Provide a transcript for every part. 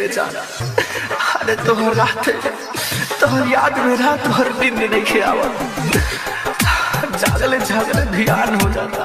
जाना। अरे तोहर रात तोहर याद में रात भर नींद नहीं आवत, जागले जागले ध्यान हो जाता।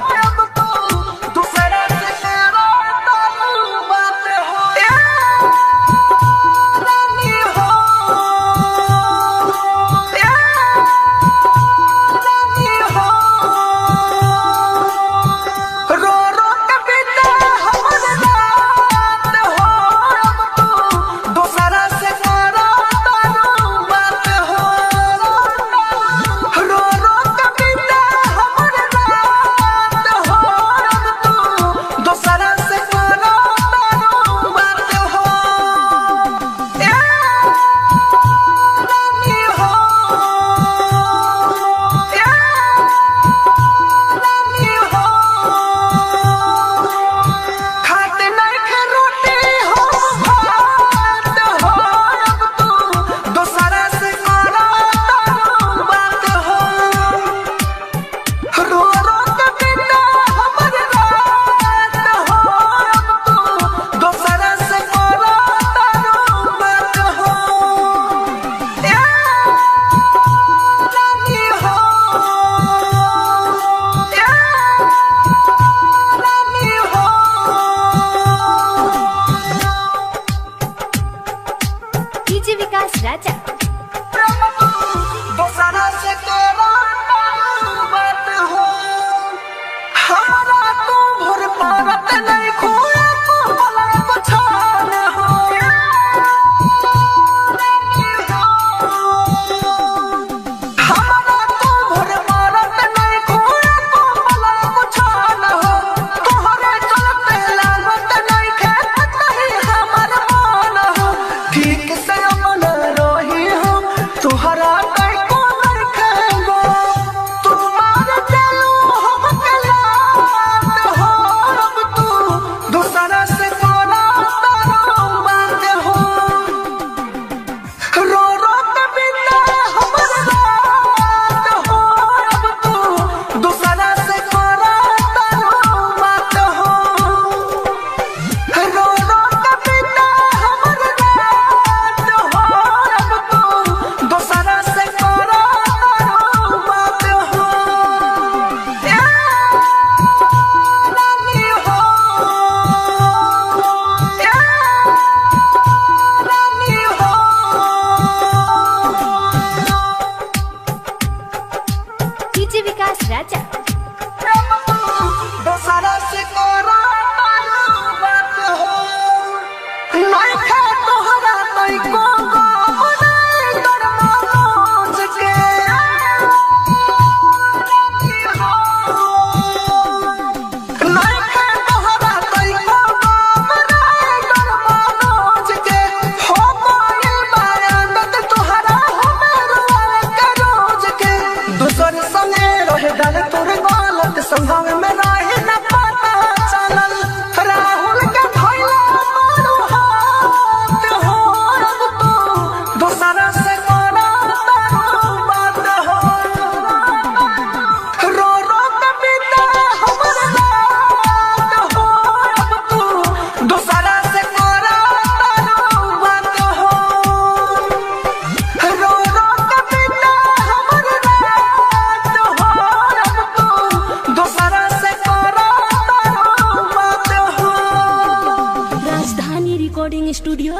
स्टूडियो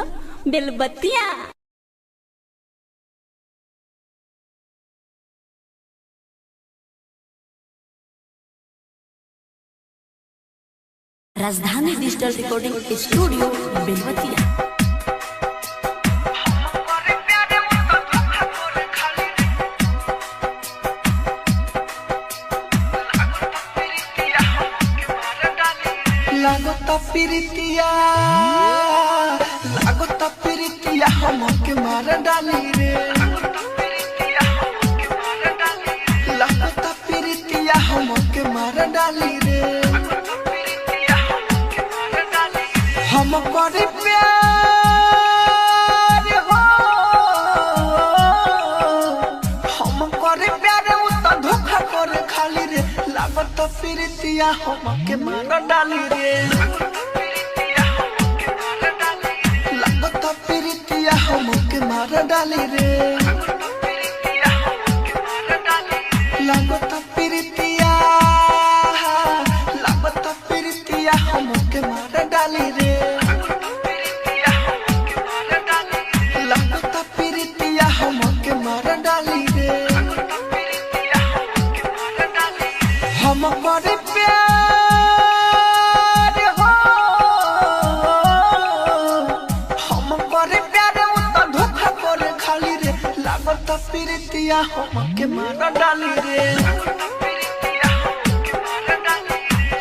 बेलबत्तिया। राजधानी डिजिटल रिकॉर्डिंग स्टूडियो बेलबत्तिया। लागता प्रीतिया हमके मार डाली रे, लागता प्रीतिया हमके मार डाली रे। हम करे प्यार हो, हम करे प्यार उ त धोखा करे खाली रे। लागता प्रीतिया हमके मार डाली रे, लागता मार डाली रे लागता प्रीतिया हमके मार डाली रे लागता प्रीतिया हमके मार डाली रे हम करे प्यार हो हम करे प्यार उ त धोखा करे खाली रे लागता प्रीतिया हमके मार डाली रे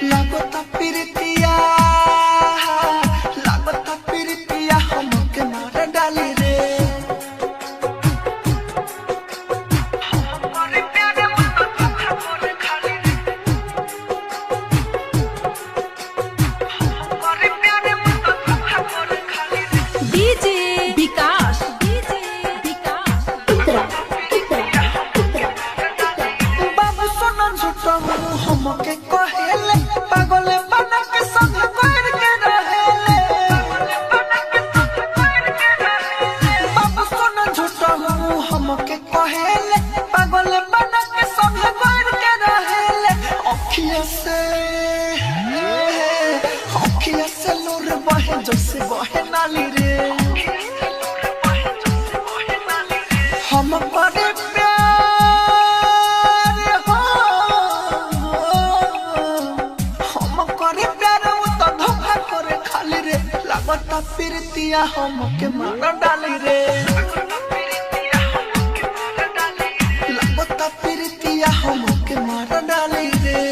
लागता प्रीतिया हमके मार डाली रे हमके कहेले पागल बना के संग कर के रहेले बाबू सोना झूठा हूँ हमके कहेले पागल बना के संग कर के रहेले अखिया से लोर बहे जैसे बहे नाली रे हम करे लागता प्रीतिया हमके मार डाली रे लागता प्रीतिया हमके मार डाली रे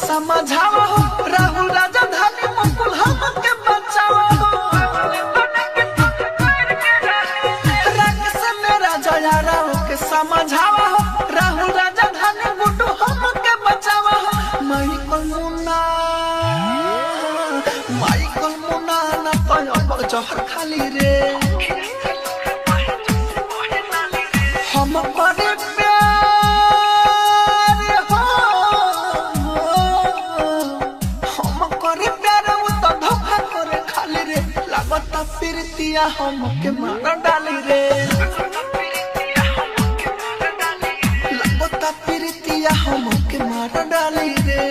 समझाओ राहुल राजा धानी मुकुल हमके बचाओ रंग से मेरा जया राहुल के समझाओ राहुल राजा धानी गुड्डू हमके बचाओ माइकल मुन्ना ना तो जहर खाली रे हम करे प्रीतिया हमके मार डाली रे लागता प्रीतिया हमके मार डाली रे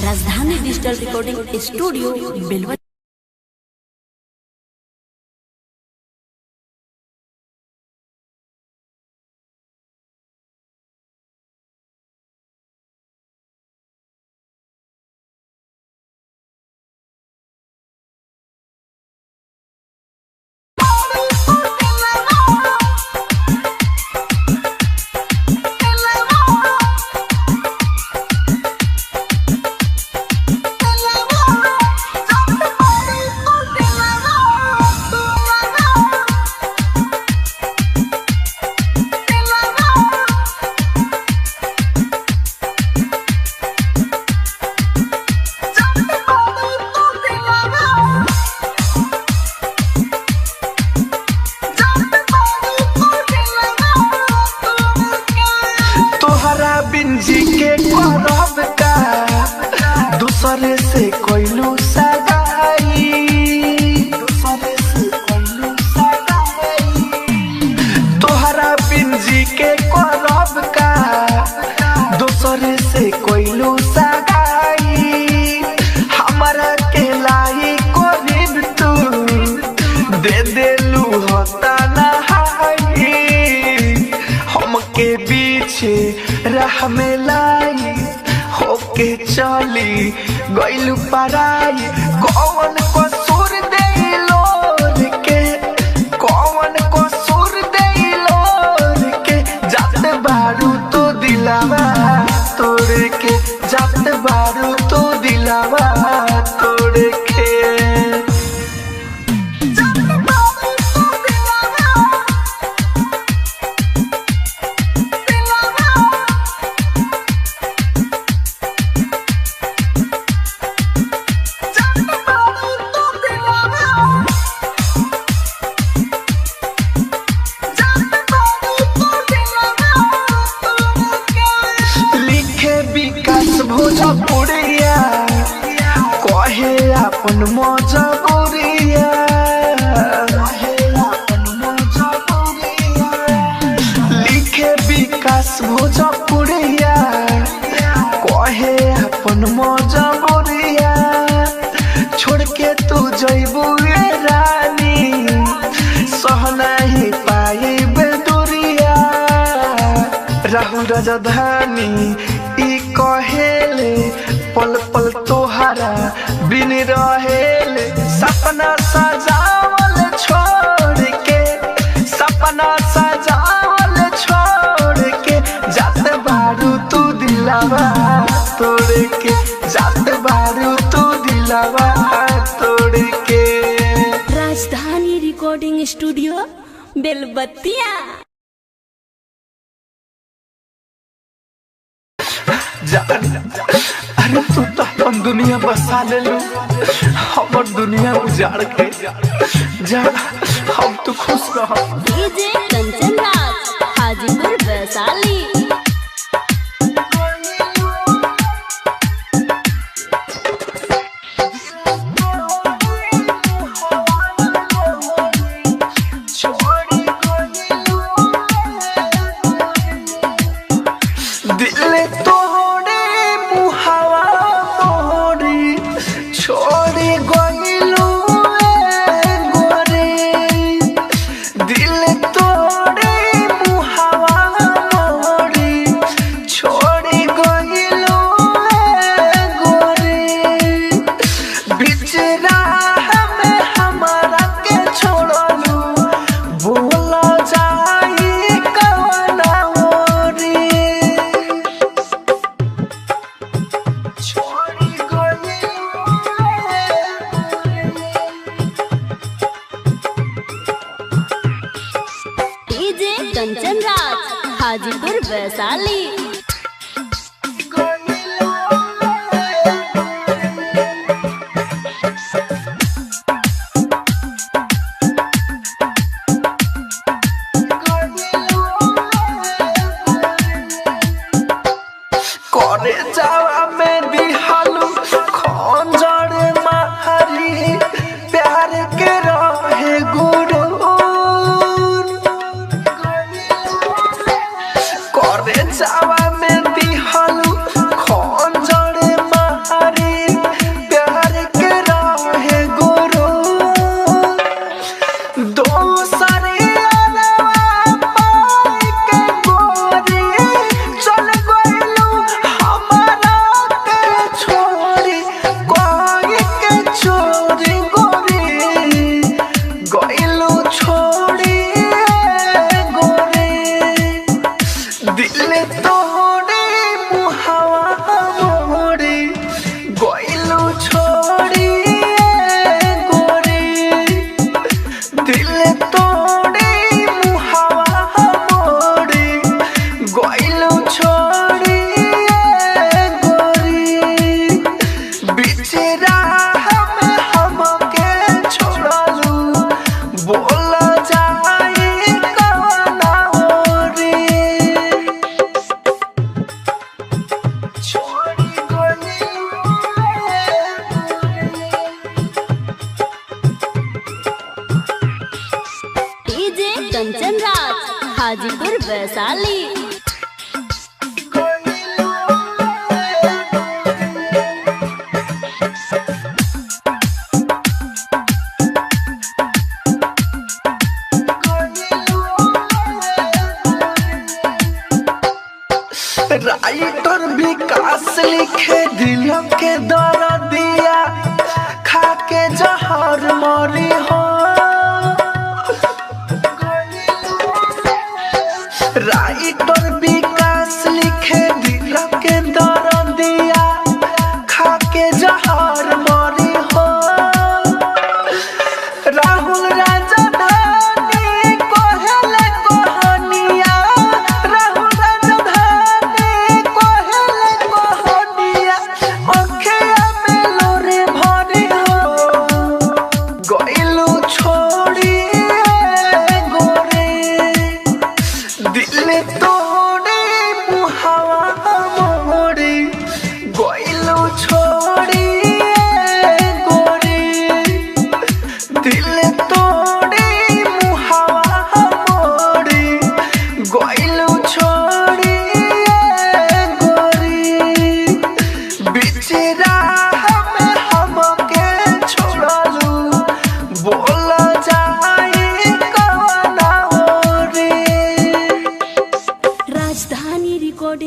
राजधानी डिजिटल रिकॉर्डिंग स्टूडियो बेलवती। जी के करब का दूसरे से कोइलू सगाई तोहरा बिन जी के करब का दूसरे से कोइलू सगाई हमारा के लाई कोरिब तू दे देलू होता ना हमके पीछे राह में लाई होके चली गइलू पराई कौन कसूर देलो के कौन कसूर देलो के जात बारू तो दिलावा तोड़ के जात बारू तो दिलावा तोड़ के भोजपुरिया कहे अपन मजबूरिया लिखे विकास भोजपुरिया कहे अपन मजबूरिया छोड़ के तू जइबू रानी सह नहीं पाई बेदुरिया राहुल राजधानी ई कहेले पल पल तोहरा बिन रहेले सपना सजावल छोड़ के सपना सजावल छोड़ के जात बारू तू दिलावा तोड़ के जात बारू तू दिलावा तोड़ के। राजधानी रिकॉर्डिंग स्टूडियो बेलबत्तिया। अरे तू तो हम दुनिया बसा ले लू हमर दुनिया उजाड़ के जा हम तो खुश रह। डीजे कंचन राज हाजीपुर वैशाली। कंचन राज हाजीपुर वैशाली। करे जावा में दिहालू खंजर मारी प्यार के रहे गुरु करे जावा में दिहालू खंजर मारी प्यार के रहे गुरु दोसरे कंचन राज हाजीपुर वैशाली। राइटर विकास लिखे दिल के दर्दिया खा के जहर मरी हो राइटर विकास लिखे दिल के दर्दिया खा के जहर मरी हो राहुल राजधानी कहले कहानिया राहुल राजधानी कहले कहानिया अखिया में लोरे भरी हो गइलू छोड़ी गोरे दिल तोड़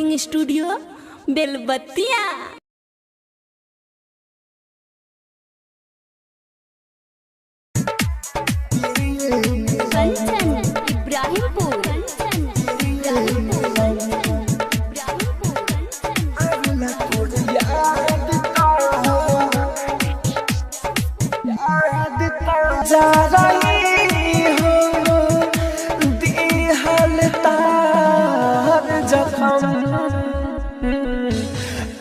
रिकॉर्डिंग स्टूडियो बेलबत्तिया। कंचन इब्राहिमपुर। जा रही हो दिहल तार जखम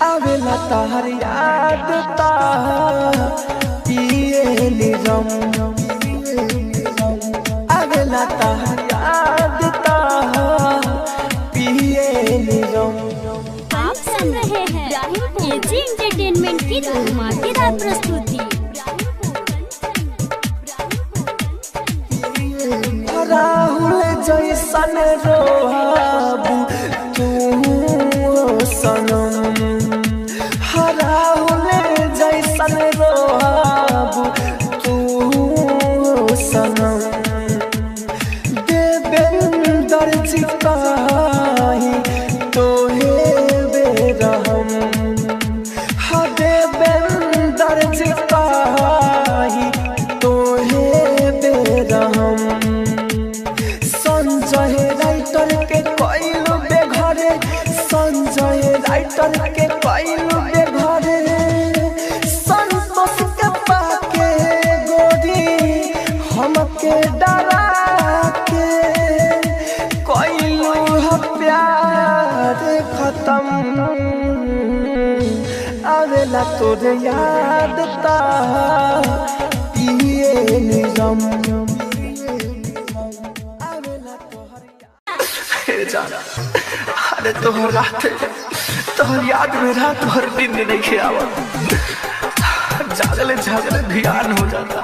आवेला तार याद ता पिए निरम आवेला तार याद ता पिए निरम। आप सुन रहे हैं एजी एंटरटेनमेंट की धमाकेदार प्रस्तुति। राहुल जैसन रोहाबू तू सनम राहुल जैसन रोहाबू तू सनम देवेंदर चिकाही तोहे बेरहम देवेंदर चिकाही तोहे बेरहम। संजय राइटर के कोइल बेघरे संजय राइटर के कोइल बेघरे संतोष के पाके गोरी हमके डरा के कोइल प्यार खत्म आवेला तोर याद ता पिए निरम। अरे तोहर रात तोहर याद में रात भर नींद नहीं खेआवा जागले जागले ध्यान हो जाता।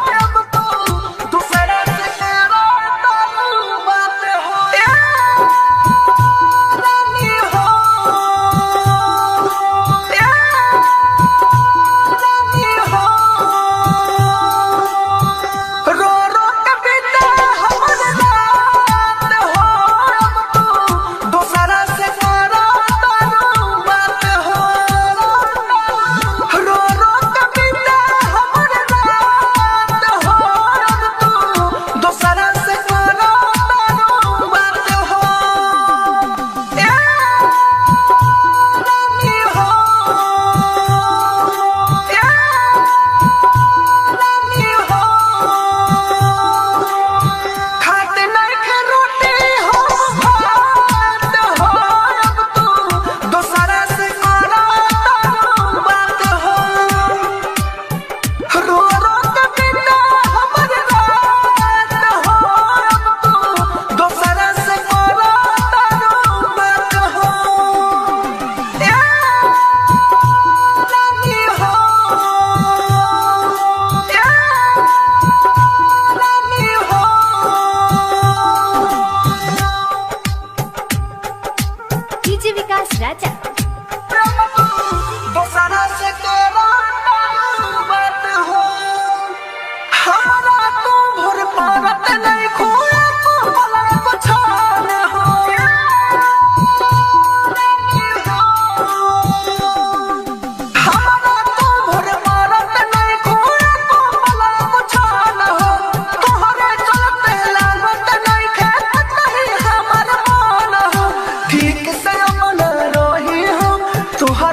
तोहर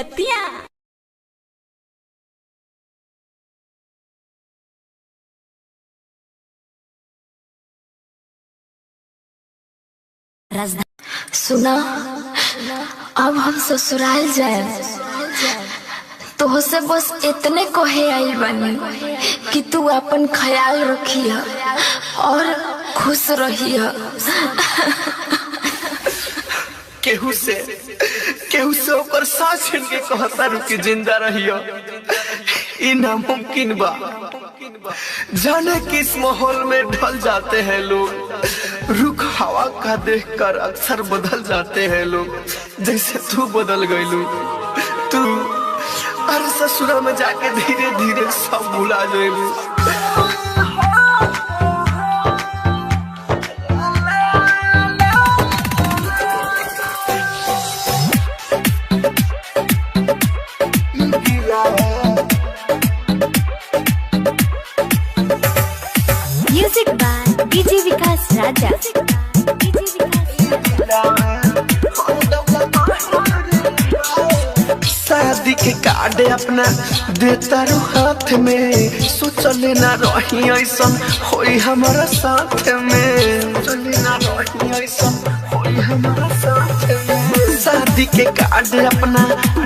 बेलबत्तियाँ। सुना, अब हम ससुराल जाए तो से बस इतने कहे आई बनी कि तू अपन ख्याल रखिया और खुश रहिया। केहू से ऊपर सांस छीन के कहता रुकी जिंदा रहियो, ई नामुमकिन बा। जाने किस माहौल में ढल जाते हैं लोग, रुख हवा का देखकर अक्सर बदल जाते हैं लोग। जैसे तू बदल गईलू, तू अरे ससुरा में जाके धीरे धीरे सब भुला जाएलू। म्यूजिक बाय डीजे विकास राजा। शादी के कार्ड अपना देता रू हाथ में, सोचले ना रही ऐसन होई हमारा साथ में, सोचले ना रही ऐसन होई हमारा साथ में। शादी के कार्ड अपना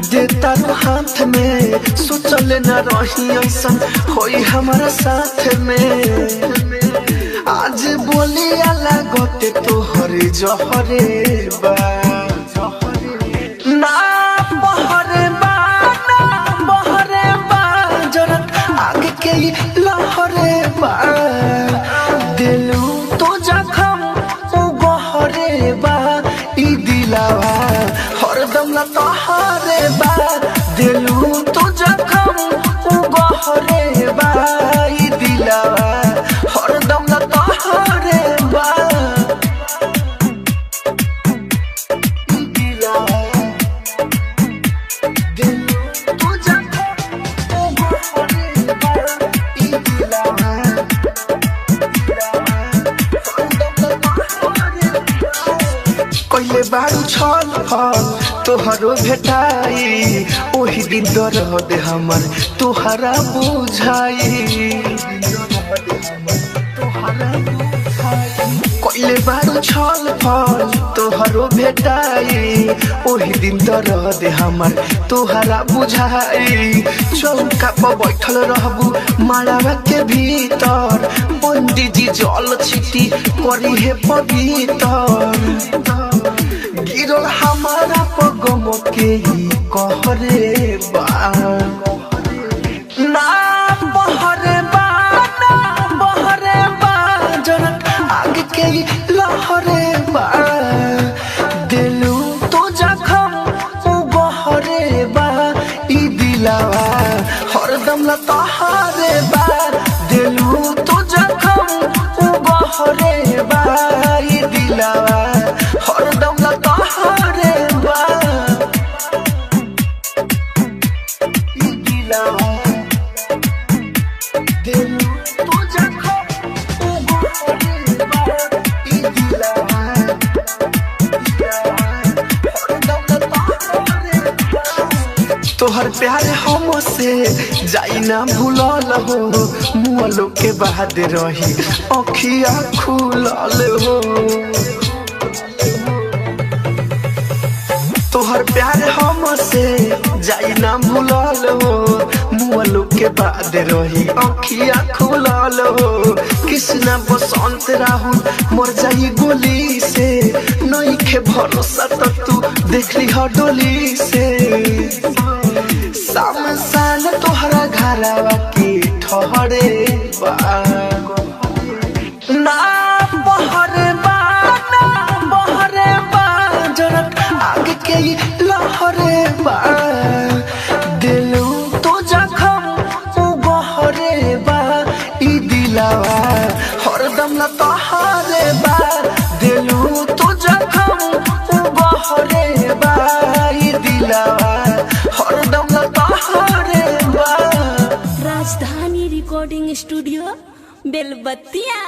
देता रू हाथ में, सोचले ना रही ऐसन होई हमारा साथ में। आज बोली अलग होते तो हरे जहरे बा ना बहरे बा, ना बहरे बा, जरत आगे के लहरे बा। दिलू तो जखम ओ गहरे बा, ई दिलावा हरदम ला तोहरे बा। दिलू तो जखम ओ गहरे बा, ई दिलावा हरदम ला तोहरे बा। कइले बारू छल फल तोहरो भेटाई, ओही दिन दर्द हमर तोहरा बुझाई। कइले बारू छल फल तोहरो भेटाई, ओही दिन दर्द हमर तोहरा बुझाई। चौका पर बैठल रहबू मालावा के भीतर, पंडित जी जल छिटी करी है पवित्र। गिरल हमारा पगम के ही कहरे बा ना बहरे बा, ना बहरे बा, जनक आगे के ही लहरे बा। दिलू तो जखम ओ गहरे बा, ई दिलावा हरदम ला तोहरे बा। दिलू तो जखम ओ गहरे बा, ई दिलावा हरदम ला तोहरे बा। ई दिलावा दिलू तो जखम ओ गहरे बा, ई दिलावा हरदम ला तोहरे बा। तोहर प्यार हमसे जाई ना भूलल हो, मुअलो के बाद रही अखिया खुलल हो। तोहर प्यार हमसे जाई ना भूलल हो, मुअलो के बाद रही अखिया खुलल हो। कृष्णा बसंत राहुल मर जाई गोली से, नहीं के भरोसा तो तू देख ली हो डोली से। सामसान तोहरा घरवा के ठहरे बा ना बहरे बा, ना बहरे बा, जरत आगे के लहरे बा। दिलू तो जखम ओ गहरे बा, ई दिलावा हरदम ला तोहरे बा। दिलू तो जखम ओ गहरे बा, ई दिलावा हरदम ला तोहरे बा। राजधानी रिकॉर्डिंग स्टूडियो बेलबत्तियाँ।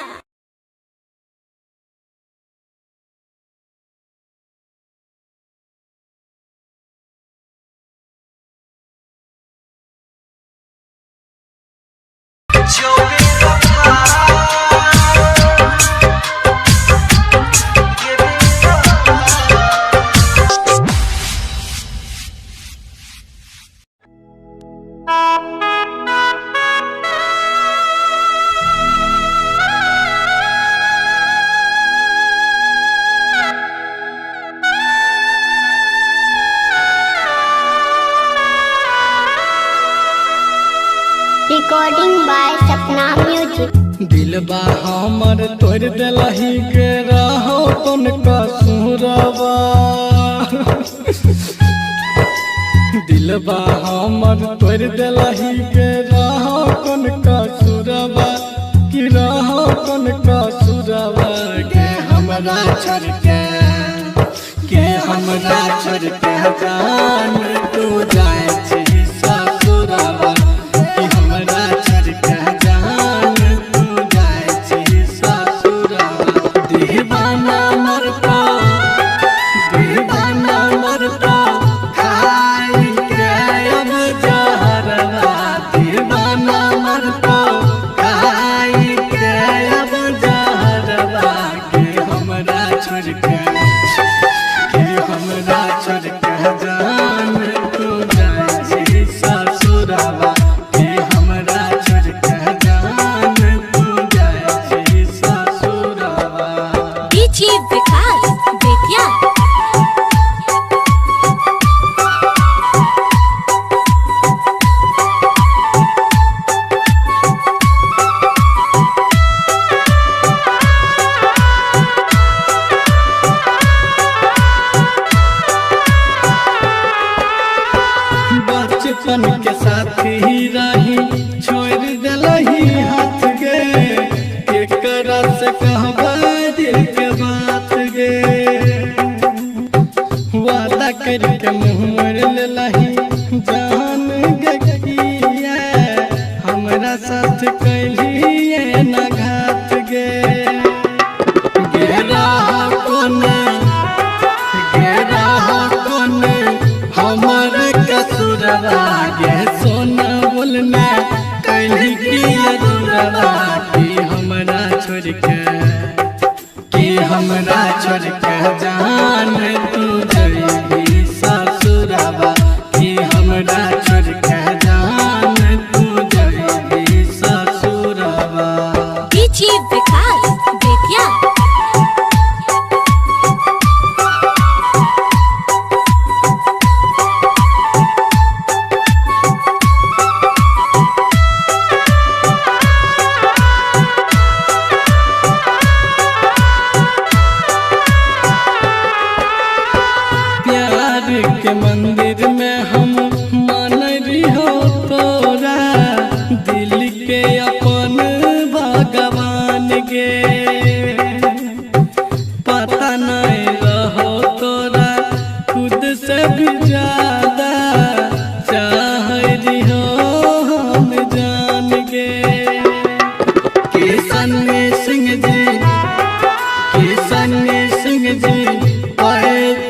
Recording by Sapna music. दिलबा हमर तोड़ दिलही के रहो कौन कसूरबा दिलबा हमर तोड़ दिलही के रहो कौन कसूरबा कि रहो कौन कसूरबा के हमरा छोड़ के हमरा छोड़ के जान तू जाए छी ससुरबा कि हमरा छोड़ के जान तू जाए छी ससुरबा दीवाना मरता खाई के अब जहरवा दीवाना मरता खाई के अब जहरवा के हमरा छोड़ के हमरा छोड़ के जान तू जाए छी ससुरबा के हमरा छोड़ के जान तू जाए छी ससुरबा। डीजे विकास बेतिया। बचपन के साथी रही छोड़ दिलही हाथ गे एकरा से कहबा दिल के बात गे वादा करके मुँह मोड़ लेलही जान गकिया हमरा साथ कैलिए न घात गे गेरा कोने हमर कसूरबा गे सोना बोलना कैली की अधूरबा कि हमरा छोड़ के जान तू जइबी ससुरबा कि हमरा छोड़ के जान तू जइबी ससुरबा। डीजे विकास बेतिया। प्यार के मंदिर में हम मान रहो तोरा दिल के अपन भगवान गे पता नहीं रहो तोरा खुद से भी ज्यादा चाह रहो हम जान गे किशन सिंह जी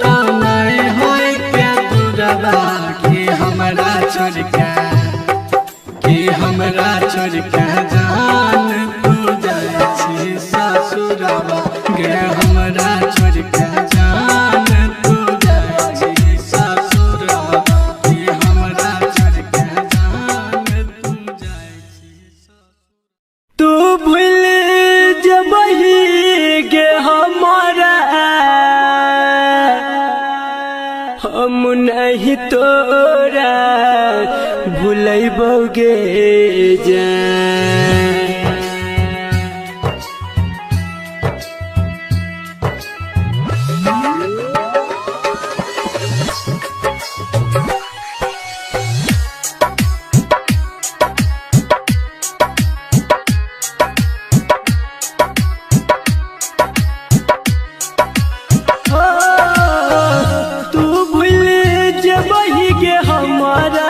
तो नहीं होए के दूरबा कि हमरा छोड़ के जान तू जाए छी ससुरबा गे हमरा छोड़ के जान तू जाए छी ससुरबा कि हमरा छोड़ के जान तू जाए छी तू भूल जबही गे हमारा हम नहीं तोरा भूलैबोगे जान तू भूल जबही गे हमारा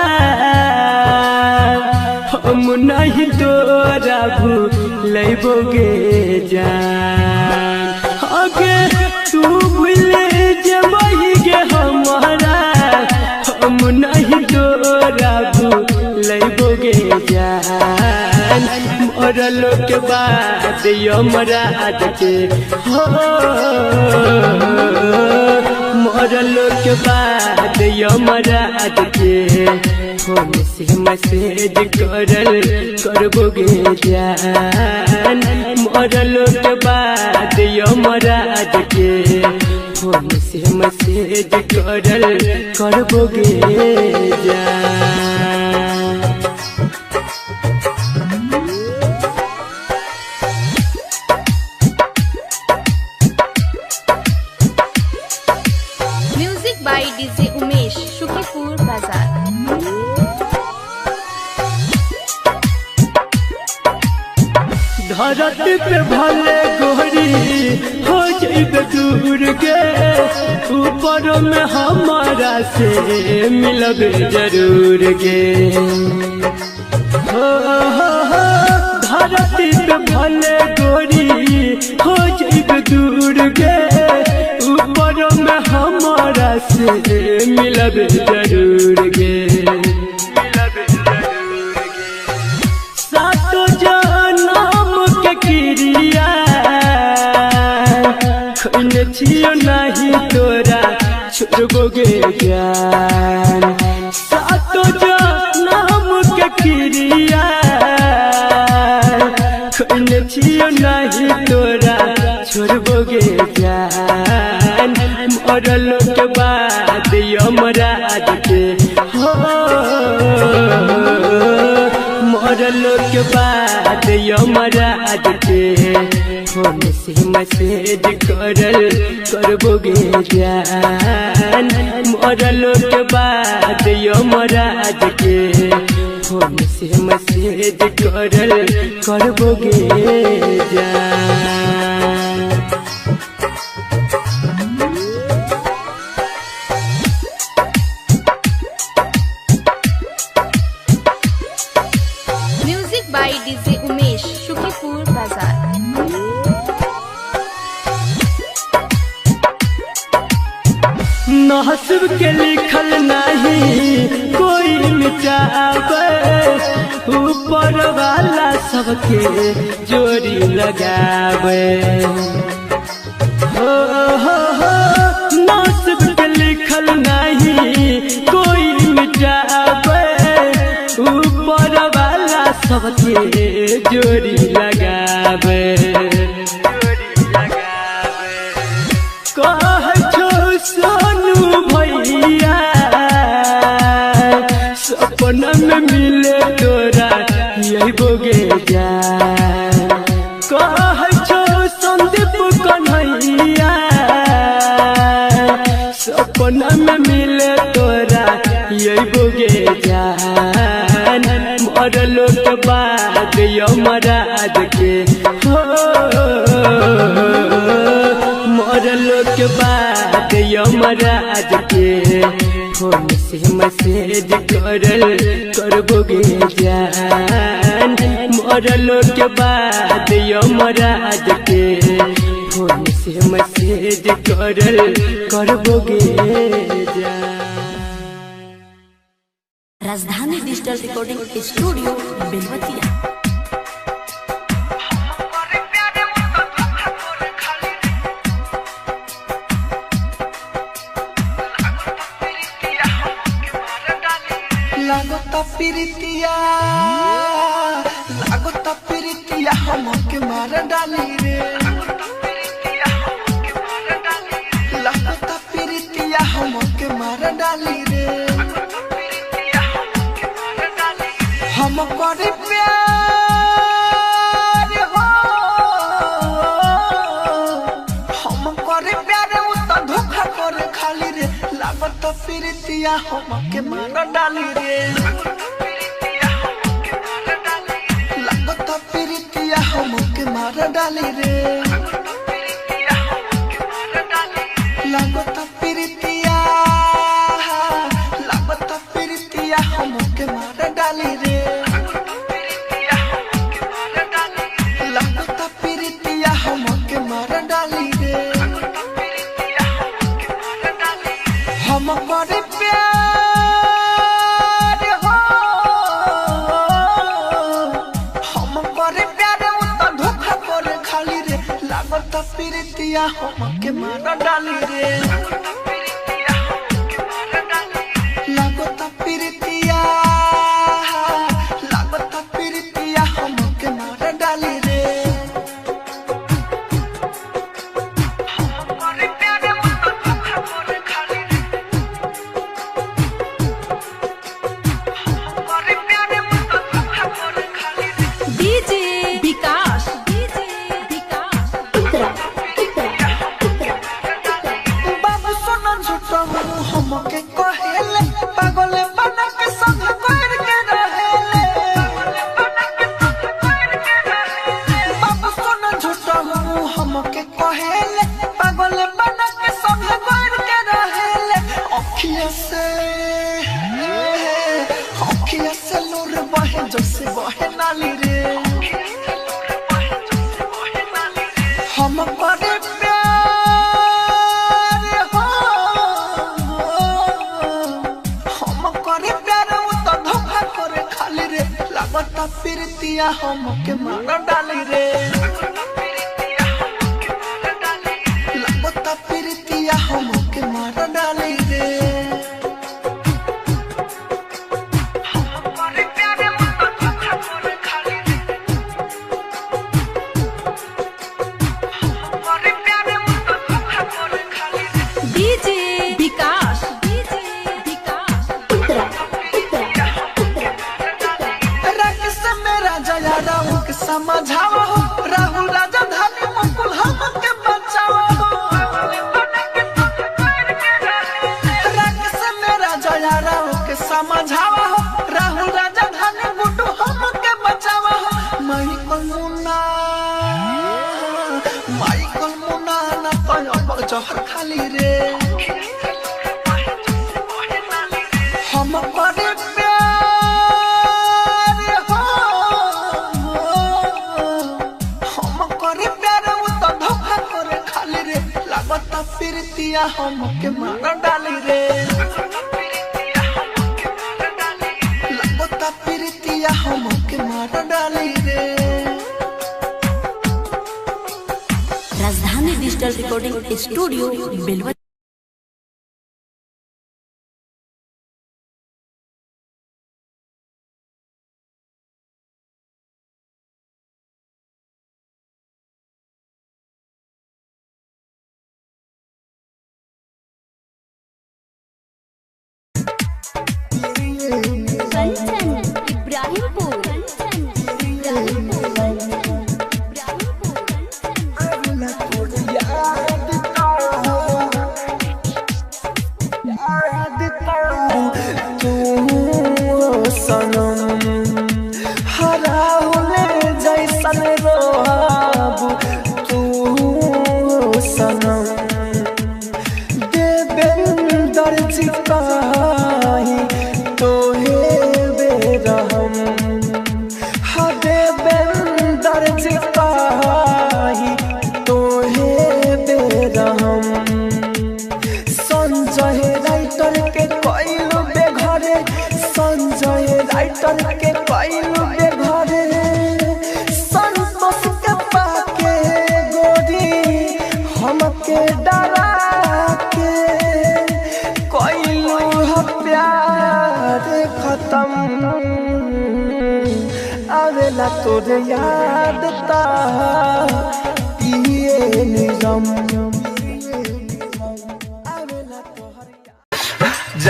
हम नहीं तोरा भूलैबोगे जान आगे तू भूल जबही गे हमारा हम नहीं तोरा भूलैबोगे जान मरलो के बाद यमराज के हो मरलो के बाद यमराज के फोन से मैसेज करबोगे जान मरलो के बाद यमराज के फोन से मैसेज करबोगे जान। धरती पे भले गोरी हो जाइबे दूर गे, ऊपर में हमारा से मिलबे जरूर गे। हो धरती पे भले गोरी हो जाइबे दूर गे, ऊपर में हमारा से मिलबे जरूर गे। सातो जनम के क्रिया खोने छियो नहीं तोरा छोड़बोगे ज्ञान। सातो जनम के क्रिया खोने छियो नहीं तोरा छोड़बोगे ज्ञान। मरल के बाद यमराज के हो, मरल के बाद यमराज के फोन से मैसेज करबोगे जान। मरल के बाद यमराज के फोन से मैसेज करबोगे जान। बाय डीजे उमेश, शुकीपुर बाजार। नसीब के लिखल नहीं कोई मिटावे, ऊपर वाला सबके जोड़ी लगावे। हो नसीब के लिखल नहीं कोई मिटावे, ऊपर वाला सबके जोड़ी लगावे। कह छो सोनू भैया सपना में मिले तोरा यही बोगे जान। कह छो संदीप कन्हैया सपना में मिले तोरा यही बोगे जान। मरल के बाद यमराज के हो, मरल के बाद यमराज के फोन से मैसेज करबोगे जान। मरल के बाद यमराज के फोन से मैसेज करबोगे जान। राजधानी डिजिटल रिकॉर्डिंग स्टूडियो बेलवतिया। लागता प्रीतिया हमके मार डाली रे। लागता प्रीतिया हमके मार डाली रे। हम करे प्यार हो, हम करे प्यार उ त धोखा करे खाली रे। लागत प्रीतिया हमके मार डाली रे। लागत प्रीतिया हमके मार डाली रे। लागत प्रीतिया हमके मार डाली रे। लागत प्रीतिया हमके मार डाली रे। हम करे प्यार हो, हम करे प्यार उ त धोखा करे खाली रे। लागत प्रीतिया हमके मार डाली रे। लागत प्रीतिया हमके मार डाली रे। डीजे विकास बाबू सोना जैसे बहे नाली रे हम करे प्यार हो हम करे प्यार वो तो धोखा करे खाली रे लागता प्रीतिया हमके मार डाली रे लागता प्रीतिया हमके मार डाली रे समझावा हो राहुल राजा धानी मुकुल हमके बचावा हो रंग से मेरा जया राव के समझावा हो राहुल राजा धानी गुड्डू हमके बचावा हो माइकल मुन्ना ना तो जहर खाली रे हम करे प्रीतिया हमके मार डाली रे लगता प्रीतिया हमके मार डाली रे राजधानी digital recording studio Belwatia. Kanchan Ibrahimpur जैसन रोहाबू तू सनम देवेंदर जी काही तोहे बेरहम हा देवेंदर जी काही तोहे बेरहम संजय राइटर के कोइलू बेघरे संजय राइटर के कोइलू बेघरे संतोष के पाके गोरी हमके डरा के कोइलू ह प्यार खत्म आवेला तोर याद ता पिए निगम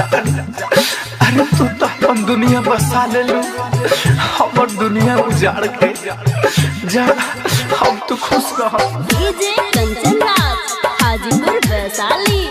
अरे तू तो अपन दुनिया बसा ले लू हमर दुनिया उजाड़ के जा हम तो खुश रह डीजे कंचन राज हाजीपुर वैशाली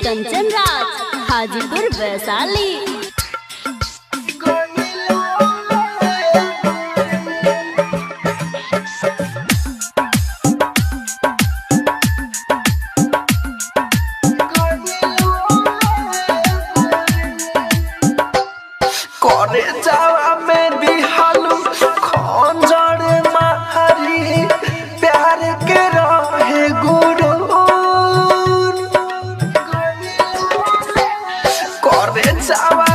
कंचन राज हाजीपुर वैशाली करे जावा में दिहालू खंजर मारी प्यार के रहे गुरु करे जावा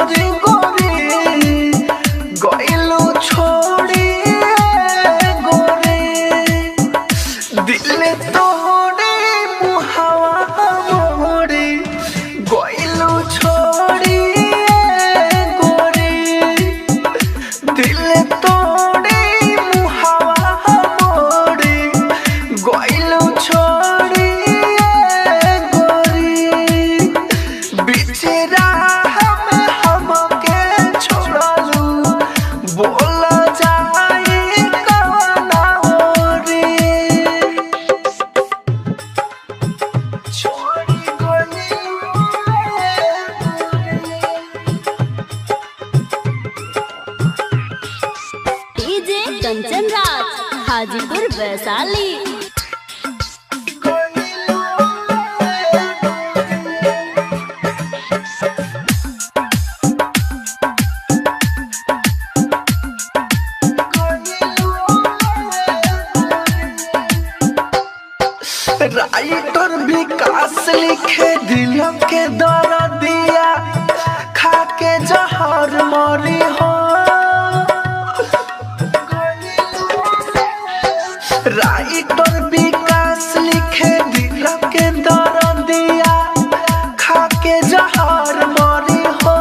छोड़ी गोरी गइलू छोड़ी गोरी दिल तोड़ी मुहावा मोड़ी गइलू छोड़ी गोरी दिल तोड़ी मुहावा मोड़ी गइलू छोड़ी गोरी बिचरा हमें हमके छोड़लू बोल जाई कवना ओरी छोड़ी गइलू डीजे कंचन राज हाजीपुर वैशाली। राइटर विकास लिखे दिल के दर्दिया खा के जहर मरी हो राइटर विकास लिखे दिल के दर्दिया खा के जहर मरी हो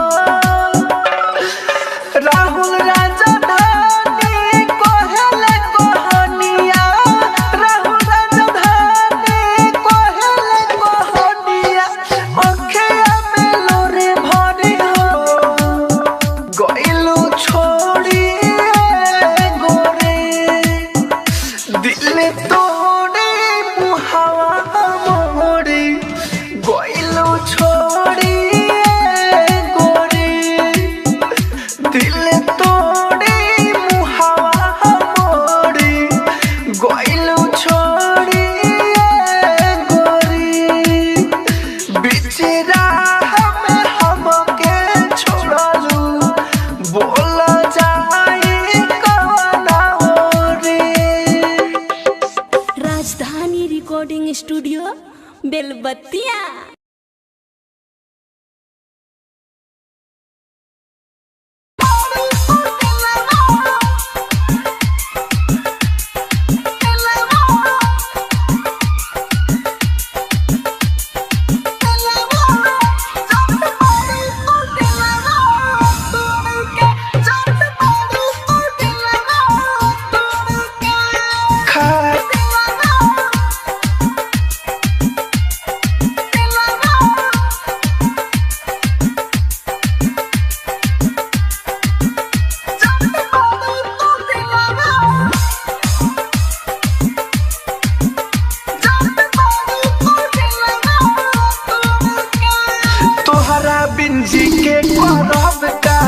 राहुल राजधानी कोहले कोहनिया राहुल राजधानी कोहले कोहनिया अखिया में लोरे भरी हो गइलू छोड़ी गोरे दिल तोड़ी मुहावा मोड़ी गइलू छोड़ी गोरी दिल तोड़ी मुहावा मोड़ी गइलू छोड़ी गोरी बिचरा हमें हमके छोड़लू बोल जाई कवना ओरी राजधानी रिकॉर्डिंग स्टूडियो बेलबत्तिया। तोहरा बिंजी के करब का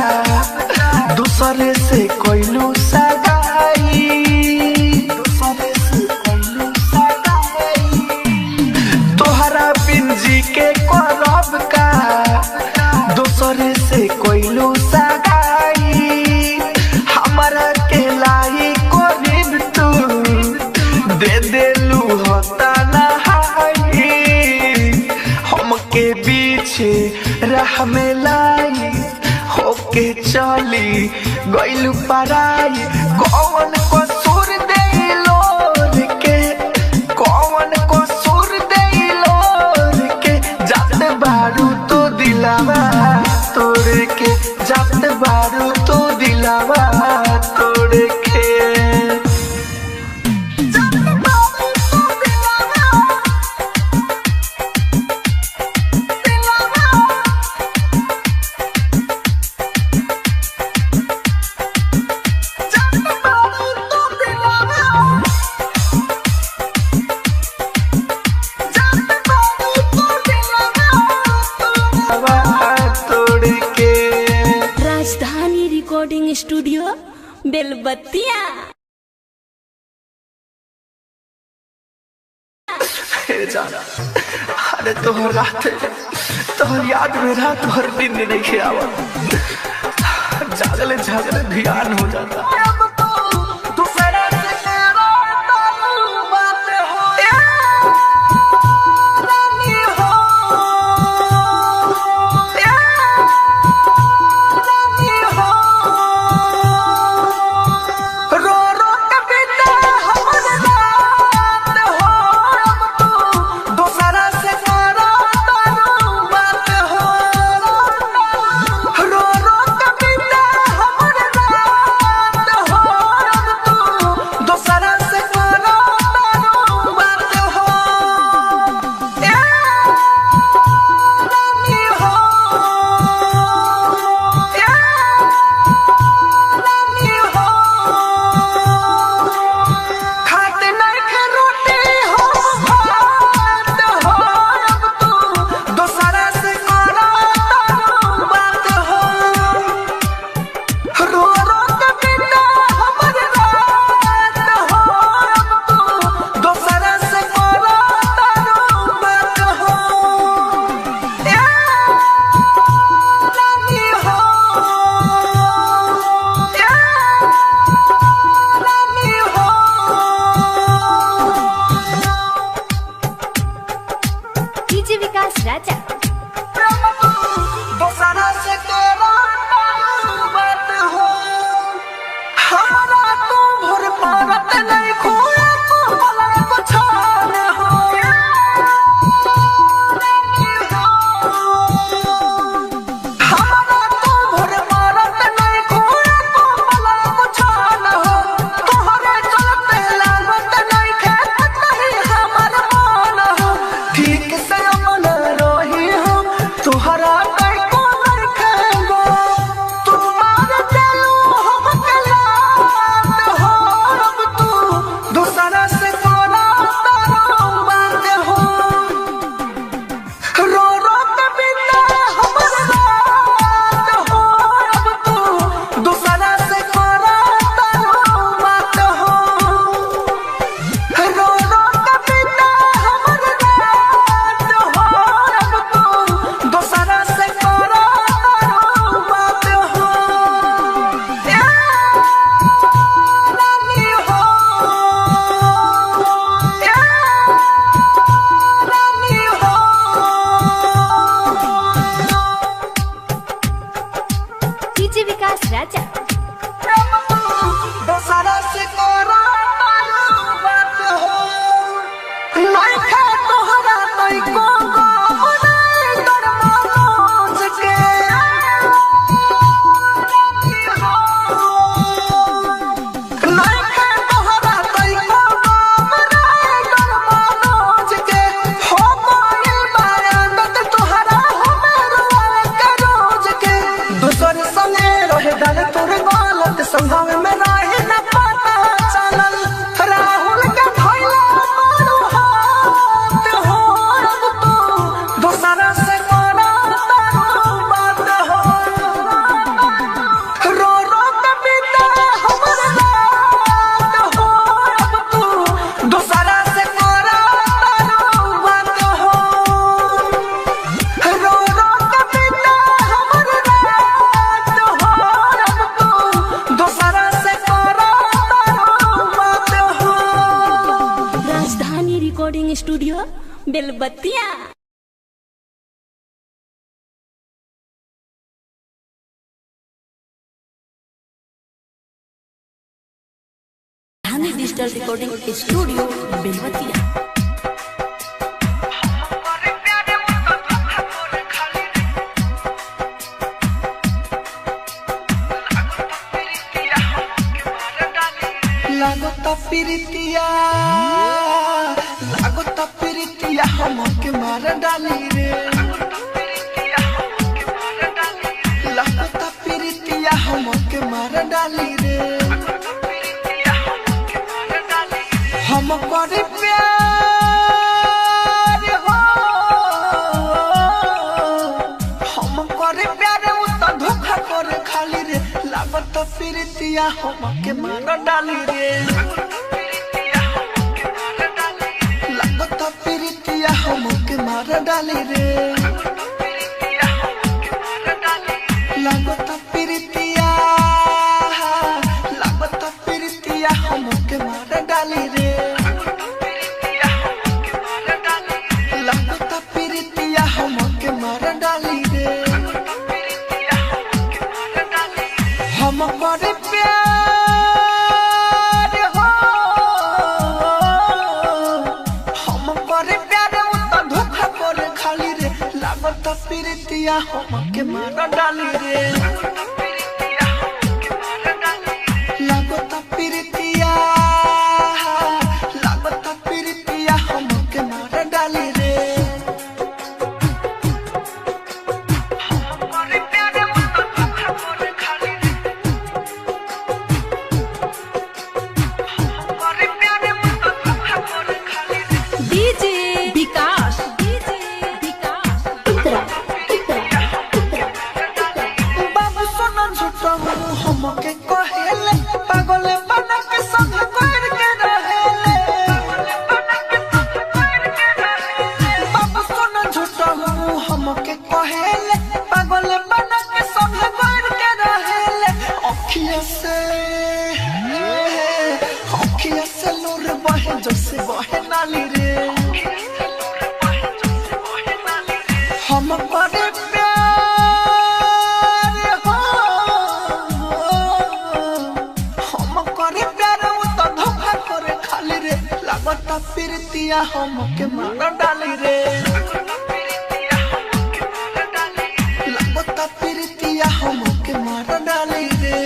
दूसरे से कोइलू सगाई दूसरे से कोइलू सगाई तोहरा बिंजी के करब का दूसरे से कोइलू सगाई हमरा के लाई कोरिब तू दे देलू होता नहाई हमके पीछे राह में लाई होके चली गइलू पराई कौन कसूर देलो के कौन कसूर देलो के जाते बारू तो दिलावा तोड़ के जाते बारू तो दिलावा तोड़ के राजधानी रिकॉर्डिंग स्टूडियो बेलबत्तिया। अरे तोहर रात तोहर याद में रात भर नींद नहीं आवत जागले जागले ध्यान हो जाता राजा। दोसरा से करा बात हो नहीं खा तोहरा तई को दर मनोज के नहीं खा तोहरा तई को दर मनोज के हो गइल बारात तोहरा हमर के रोज के दोसर संगे रहे डाल तोर गलत संभाव में रहे न पता चलल राहुल के भइला मारू हाथ हो अब तो दोसरा से करा बात हो रो रो के बिता हमर रात हो अब तो दोसरा से करा बात हो रो रो के बिता हमर रात हो अब तो दोसरा से करा बात हो। राजधानी रिकॉर्डिंग स्टूडियो बेलबत्तिया। धानी डिजिटल रिकॉर्डिंग स्टूडियो बेलवतिया। लागता प्रीतिया हमके मार डाली रे लागता प्रीतिया हमके मार डाली रे हम करे प्यार हो हम करे प्यार उ त धोखा करे खाली रे लागता प्रीतिया हमके मार डाली रे लागता प्रीतिया हमके मार डाली रे लागता प्रीतिया हमके मार डाली रे लागता प्रीतिया हमके मार डाली रे हम करे प्यार हो हम करे प्यार उ त धोखा करे खाली रे लागता प्रीतिया हमके मार डाली रे लागता प्रीतिया हमके मार डाली रे डीजे विकास बाबू सोना झूठा हमके कहेले पागल बना के संग कर के रहेले बाबू सोना झूठा हमके कहेले पागल बना के संग कर के रहेले अखिया से लोर बहे जैसे बहे नाली रे हम करे प्यार हो हम करे प्यार उ त धोखा करे खाली रे लागता प्रीतिया हमके मार डाली रे लागता प्रीतिया हमके मार डाली रे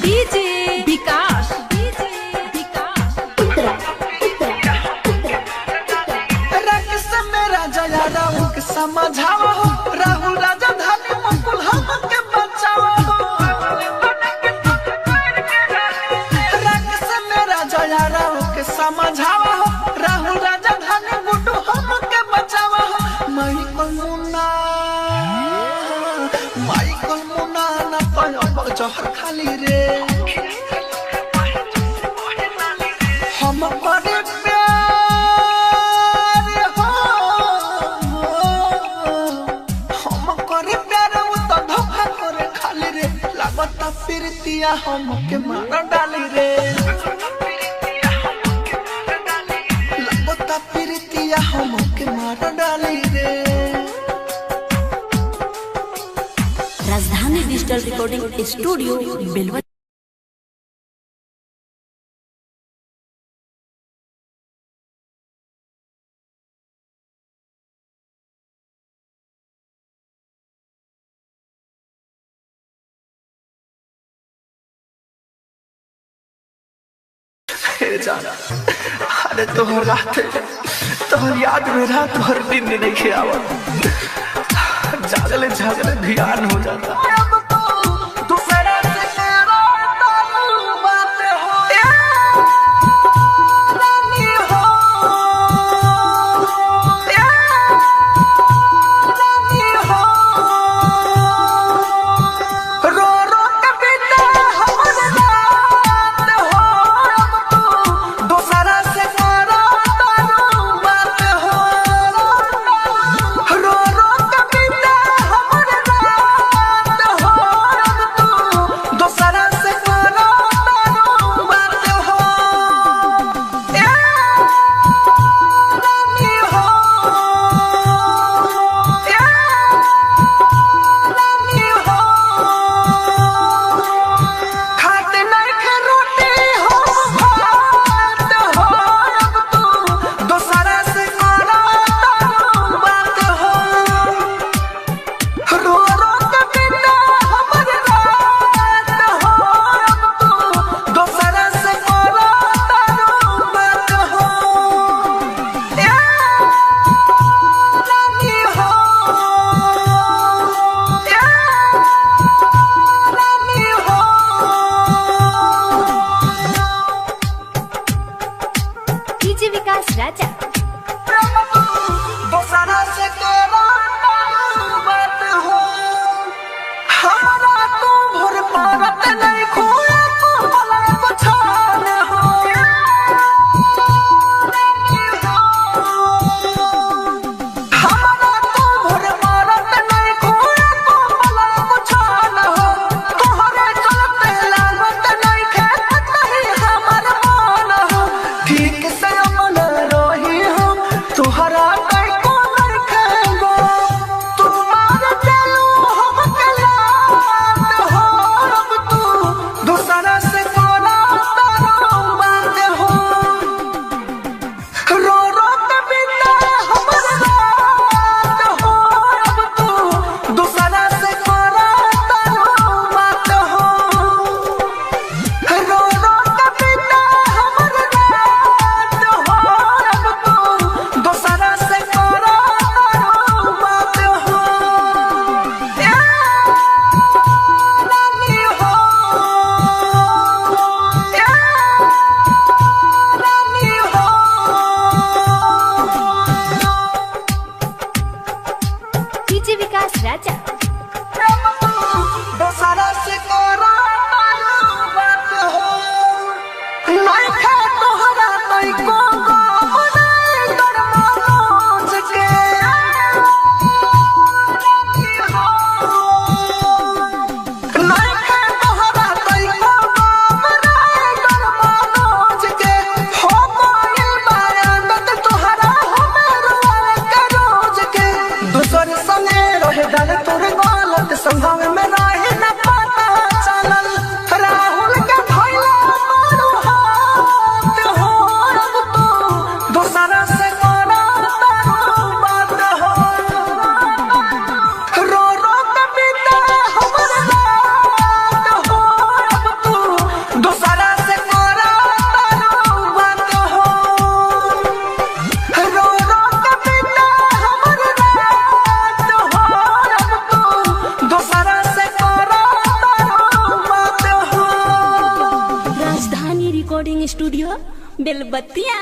डीजे विकास राकेश मेरा जया राहुल के समझावा हो राहुल राजा धानी मुकुल हमके बचावा हो राकेश मेरा जया राहुल के समझावा हो राहुल राजा धानी गुड्डू हमके बचावा हो माइकल मुन्ना ना पायो जहर खाली रे हम करे प्यार हो हम करे प्यार उ त धोखा करे खाली रे लागता प्रीति प्रीतिया हमके मार डाली रे लगता प्रीतिया हमके मार डाली रे। राजधानी डिजिटल रिकॉर्डिंग स्टूडियो बेलवतिया। अरे तोहर रात तोहर याद में रात भर दिन नहीं खियावा जागले जागले ध्यान हो जाता। स्टूडियो बेलबतिया।